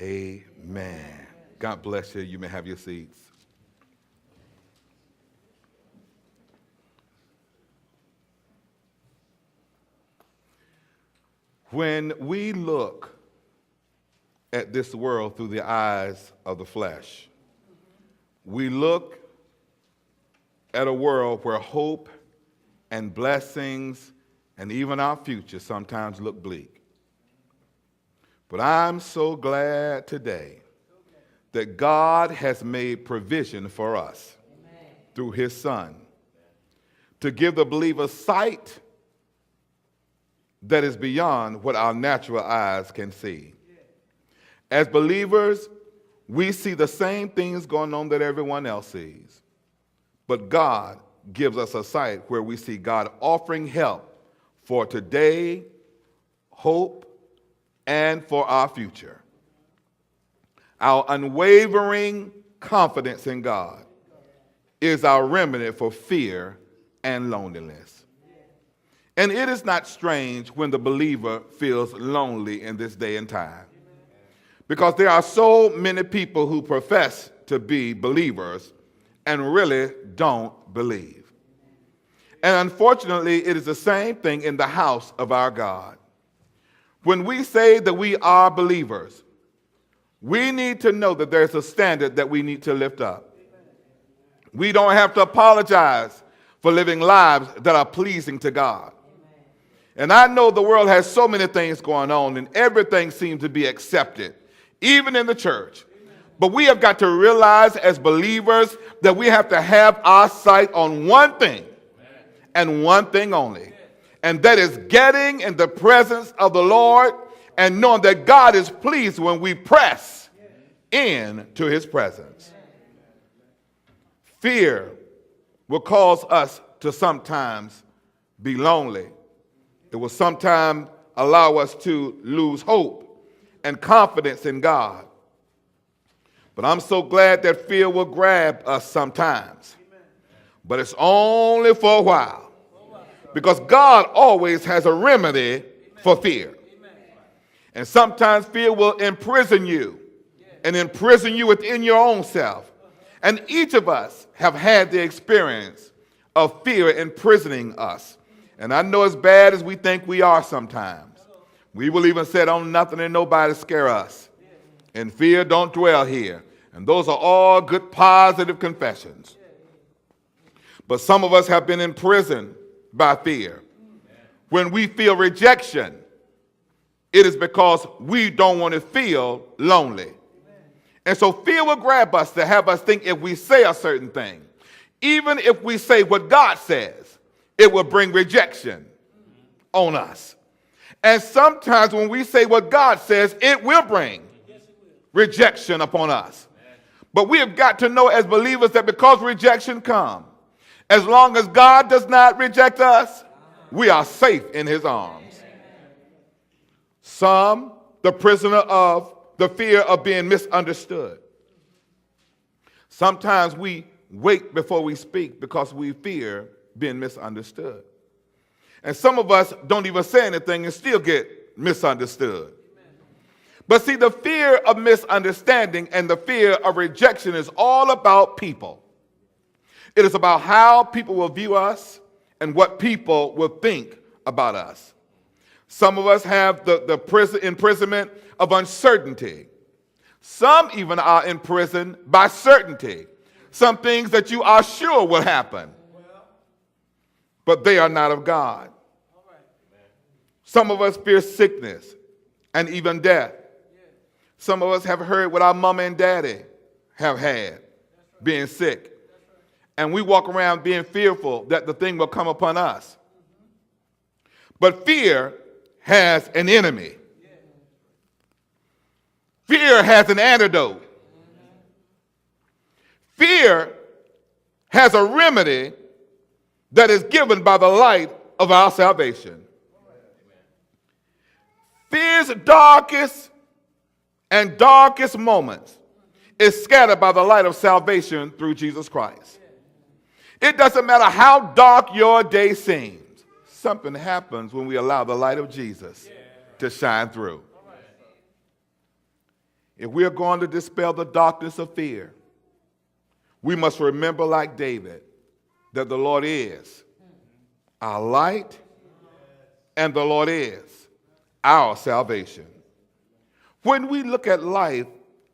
Amen. God bless you. You may have your seats. When we look at this world through the eyes of the flesh, we look at a world where hope and blessings and even our future sometimes look bleak. But I'm so glad today that God has made provision for us through his Son to give the believer sight that is beyond what our natural eyes can see. As believers, we see the same things going on that everyone else sees. But God gives us a sight where we see God offering help for today, hope, and for our future. Our unwavering confidence in God is our remedy for fear and loneliness. And it is not strange when the believer feels lonely in this day and time, because there are so many people who profess to be believers and really don't believe. And unfortunately, it is the same thing in the house of our God. When we say that we are believers, we need to know that there's a standard that we need to lift up. We don't have to apologize for living lives that are pleasing to God. And I know the world has so many things going on and everything seems to be accepted, even in the church. But we have got to realize as believers that we have to have our sight on one thing and one thing only. And that is getting in the presence of the Lord and knowing that God is pleased when we press into his presence. Fear will cause us to sometimes be lonely. It will sometimes allow us to lose hope and confidence in God. But I'm so glad that fear will grab us sometimes. But it's only for a while. Because God always has a remedy for fear. And sometimes fear will imprison you and imprison you within your own self. And each of us have had the experience of fear imprisoning us. And I know as bad as we think we are sometimes. We will even say, "Don't nothing and nobody scare us. And fear don't dwell here." And those are all good positive confessions. But some of us have been imprisoned by fear. When we feel rejection, it is because we don't want to feel lonely. And so fear will grab us to have us think if we say a certain thing, even if we say what God says, it will bring rejection on us. And sometimes when we say what God says, it will bring rejection upon us. But we have got to know as believers that because rejection comes, as long as God does not reject us, we are safe in his arms. Some, the prisoner of the fear of being misunderstood. Sometimes we wait before we speak because we fear being misunderstood. And some of us don't even say anything and still get misunderstood. But see, the fear of misunderstanding and the fear of rejection is all about people. It is about how people will view us and what people will think about us. Some of us have the imprisonment of uncertainty. Some even are imprisoned by certainty. Some things that you are sure will happen, but they are not of God. Some of us fear sickness and even death. Some of us have heard what our mama and daddy have had, being sick. And we walk around being fearful that the thing will come upon us. But fear has an enemy. Fear has an antidote. Fear has a remedy that is given by the light of our salvation. Fear's darkest and darkest moments is scattered by the light of salvation through Jesus Christ. It doesn't matter how dark your day seems. Something happens when we allow the light of Jesus to shine through. If we are going to dispel the darkness of fear, we must remember, like David, that the Lord is our light and the Lord is our salvation. When we look at life